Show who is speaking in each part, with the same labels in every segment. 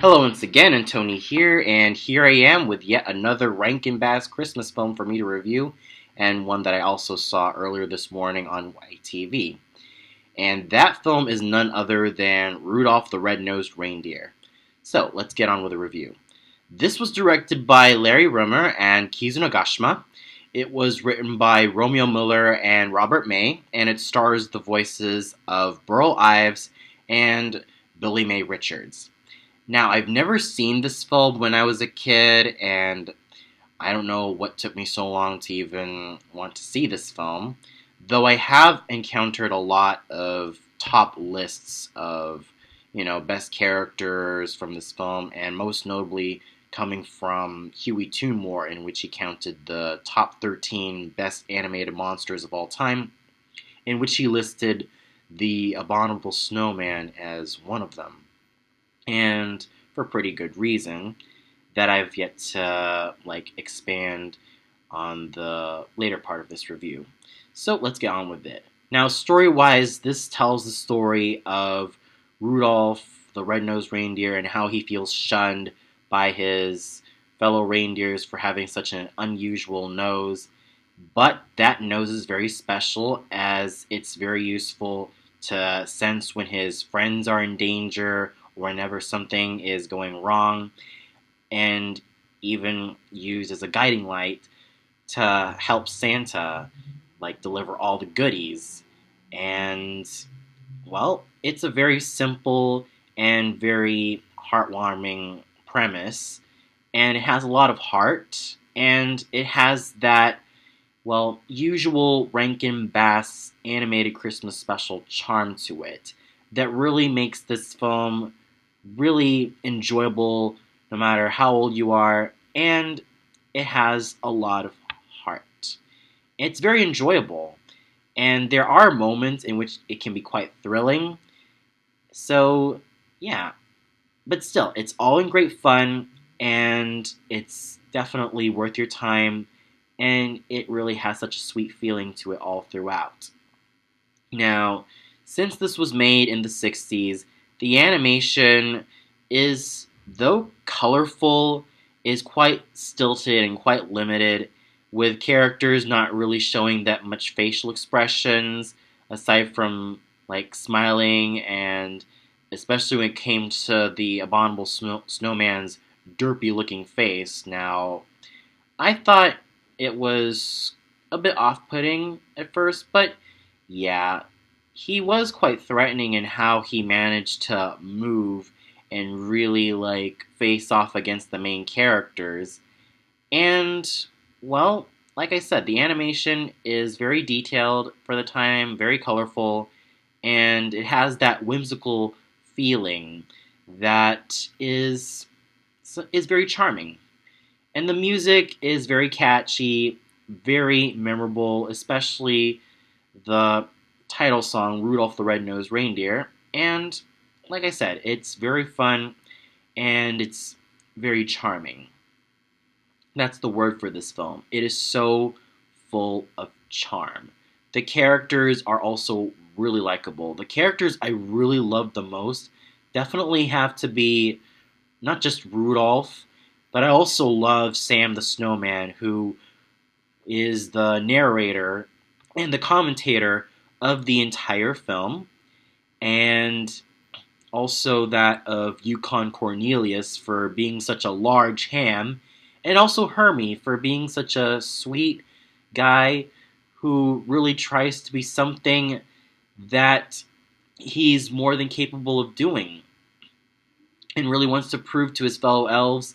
Speaker 1: Hello once again, and Tony here, and here I am with yet another Rankin Bass Christmas film for me to review, and one that I also saw earlier this morning on YTV. And that film is none other than Rudolph the Red-Nosed Reindeer. So, let's get on with the review. This was directed by Larry Rimmer and Kizu Nagashima. It was written by Romeo Miller and Robert May, and it stars the voices of Burl Ives and Billy Mae Richards. Now, I've never seen this film when I was a kid, and I don't know what took me so long to even want to see this film, though I have encountered a lot of top lists of, best characters from this film, and most notably coming from Huey Toonmore, in which he counted the top 13 best animated monsters of all time, in which he listed the Abominable Snowman as one of them. And for pretty good reason that I've yet to expand on the later part of this review. So let's get on with it. Now, story-wise, this tells the story of Rudolph the Red-Nosed Reindeer and how he feels shunned by his fellow reindeers for having such an unusual nose. But that nose is very special, as it's very useful to sense when his friends are in danger, whenever something is going wrong, and even used as a guiding light to help Santa deliver all the goodies. And well, it's a very simple and very heartwarming premise, and it has a lot of heart, and it has that usual Rankin Bass animated Christmas special charm to it that really makes this film really enjoyable no matter how old you are, and it has a lot of heart. It's very enjoyable, and there are moments in which it can be quite thrilling. So, yeah. But still, it's all in great fun, and it's definitely worth your time, and it really has such a sweet feeling to it all throughout. Now, since this was made in the 60s, the animation is, though colorful, is quite stilted and quite limited, with characters not really showing that much facial expressions, aside from smiling, and especially when it came to the Abominable Snowman's derpy looking face. Now, I thought it was a bit off-putting at first, but yeah, he was quite threatening in how he managed to move and really face off against the main characters. And well, like I said, the animation is very detailed for the time, very colorful, and it has that whimsical feeling that is very charming. And the music is very catchy, very memorable, especially the title song, Rudolph the Red-Nosed Reindeer. And like I said, it's very fun and it's very charming. That's the word for this film. It is so full of charm. The characters are also really likable. The characters I really love the most definitely have to be not just Rudolph, but I also love Sam the Snowman, who is the narrator and the commentator of the entire film, and also that of Yukon Cornelius for being such a large ham, and also Hermie for being such a sweet guy who really tries to be something that he's more than capable of doing, and really wants to prove to his fellow elves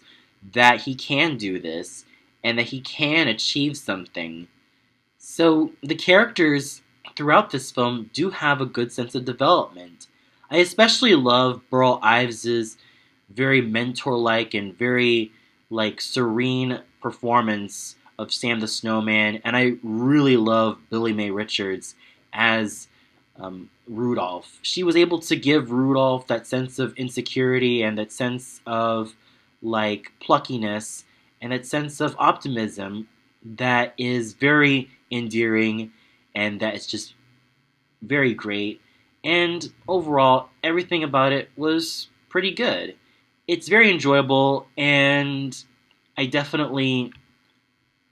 Speaker 1: that he can do this, and that he can achieve something. So the characters throughout this film do have a good sense of development. I especially love Burl Ives' very mentor-like and very serene performance of Sam the Snowman, and I really love Billy Mae Richards as Rudolph. She was able to give Rudolph that sense of insecurity and that sense of pluckiness and that sense of optimism that is very endearing and that is just very great. And overall, everything about it was pretty good. It's very enjoyable, and I definitely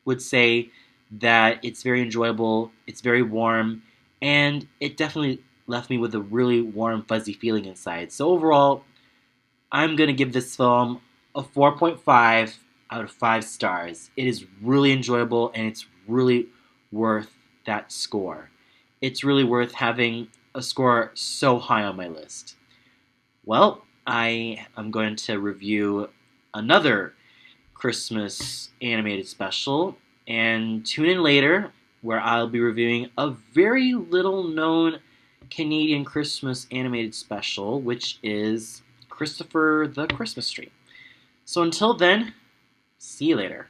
Speaker 1: would say that it's very enjoyable, it's very warm, and it definitely left me with a really warm, fuzzy feeling inside. So overall, I'm going to give this film a 4.5 out of 5 stars. It is really enjoyable, and it's really worth that score. It's really worth having a score so high on my list. Well, I am going to review another Christmas animated special, and tune in later where I'll be reviewing a very little known Canadian Christmas animated special, which is Christopher the Christmas Tree. So until then, see you later.